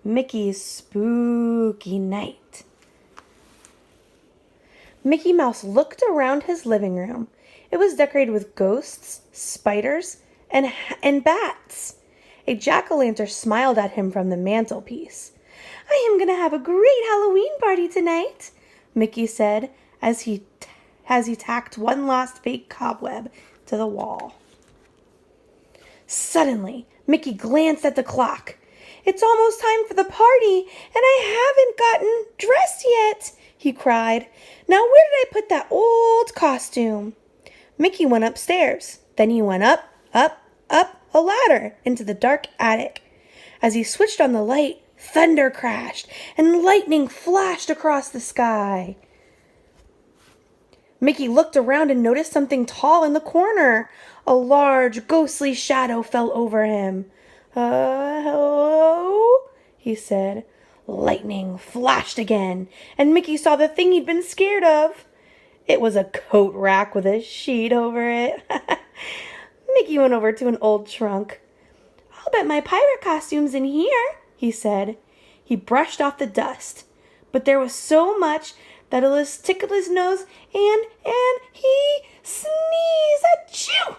Mickey's Spooky Night. Mickey Mouse looked around his living room. It was decorated with ghosts, spiders, and bats. A jack-o'-lantern smiled at him from the mantelpiece. "I am going to have a great Halloween party tonight," Mickey said as he tacked one last fake cobweb to the wall. Suddenly, Mickey glanced at the clock. "It's almost time for the party, and I haven't gotten dressed yet," he cried. "Now where did I put that old costume?" Mickey went upstairs. Then he went up a ladder into the dark attic. As he switched on the light, thunder crashed and lightning flashed across the sky. Mickey looked around and noticed something tall in the corner. A large, ghostly shadow fell over him. "Hello?" he said. Lightning flashed again, and Mickey saw the thing he'd been scared of. It was a coat rack with a sheet over it. Mickey went over to an old trunk. "I'll bet my pirate costume's in here," he said. He brushed off the dust, but there was so much that it tickled his nose, and he sneezed. Achoo!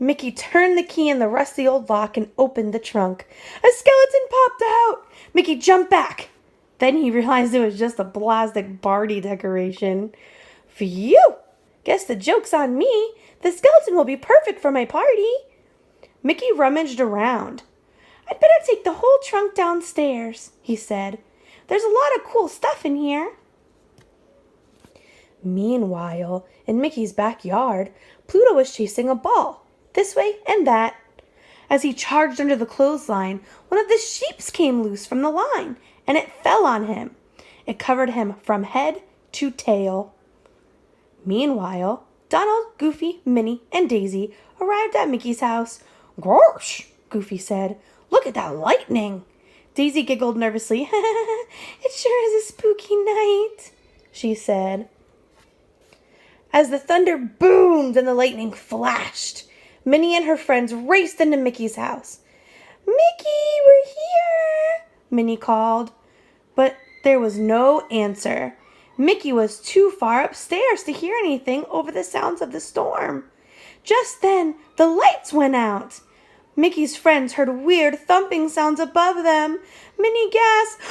Mickey turned the key in the rusty old lock and opened the trunk. A skeleton popped out. Mickey jumped back. Then he realized it was just a plastic party decoration. "Phew! Guess the joke's on me. The skeleton will be perfect for my party." Mickey rummaged around. "I'd better take the whole trunk downstairs," he said. "There's a lot of cool stuff in here." Meanwhile, in Mickey's backyard, Pluto was chasing a ball, this way and that. As he charged under the clothesline, one of the sheeps came loose from the line, and it fell on him. It covered him from head to tail. Meanwhile, Donald, Goofy, Minnie, and Daisy arrived at Mickey's house. "Gosh," Goofy said, "look at that lightning." Daisy giggled nervously. "It sure is a spooky night," she said. As the thunder boomed and the lightning flashed, Minnie and her friends raced into Mickey's house. "Mickey, we're here," Minnie called. But there was no answer. Mickey was too far upstairs to hear anything over the sounds of the storm. Just then, the lights went out. Mickey's friends heard weird thumping sounds above them. Minnie gasped.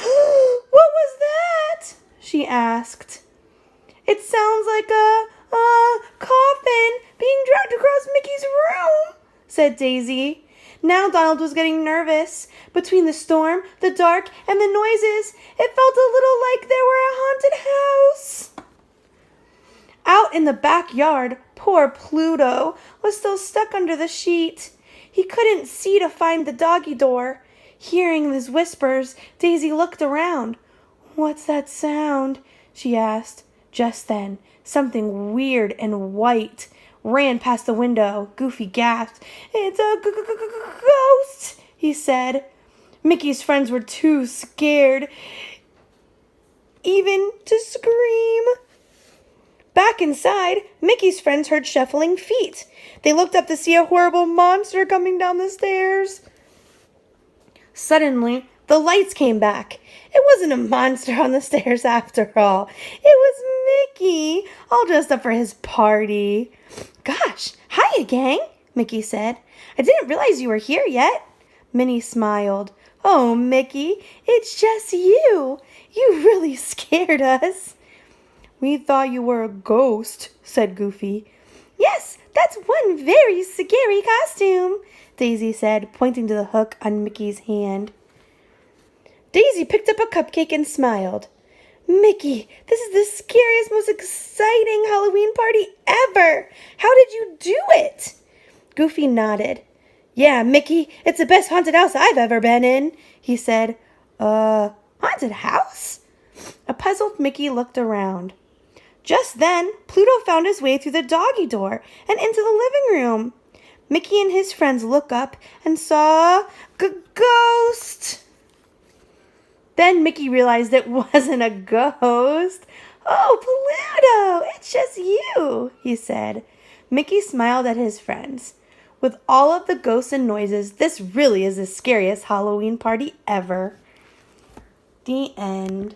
"What was that?" she asked. "It sounds like a coffin being dragged across Mickey's room," said Daisy. Now Donald was getting nervous. Between the storm, the dark, and the noises, it felt a little like there were a haunted house. Out in the backyard, poor Pluto was still stuck under the sheet. He couldn't see to find the doggy door. Hearing his whispers, Daisy looked around. "What's that sound?" she asked. Just then, something weird and white ran past the window. Goofy gasped. "It's a ghost," he said. Mickey's friends were too scared even to scream. Back inside, Mickey's friends heard shuffling feet. They looked up to see a horrible monster coming down the stairs. Suddenly, the lights came back. It wasn't a monster on the stairs after all. It was Mickey, all dressed up for his party. "Gosh, hiya, gang," Mickey said. "I didn't realize you were here yet." Minnie smiled. "Oh, Mickey, it's just you. You really scared us." "We thought you were a ghost," said Goofy. "Yes, that's one very scary costume," Daisy said, pointing to the hook on Mickey's hand. Daisy picked up a cupcake and smiled. "Mickey, this is the scariest, most exciting Halloween party ever. How did you do it?" Goofy nodded. "Yeah, Mickey, it's the best haunted house I've ever been in," he said. Haunted house?" A puzzled Mickey looked around. Just then, Pluto found his way through the doggy door and into the living room. Mickey and his friends looked up and saw a ghost. Then Mickey realized it wasn't a ghost. "Oh, Pluto, it's just you," he said. Mickey smiled at his friends. With all of the ghosts and noises, this really is the scariest Halloween party ever. The end.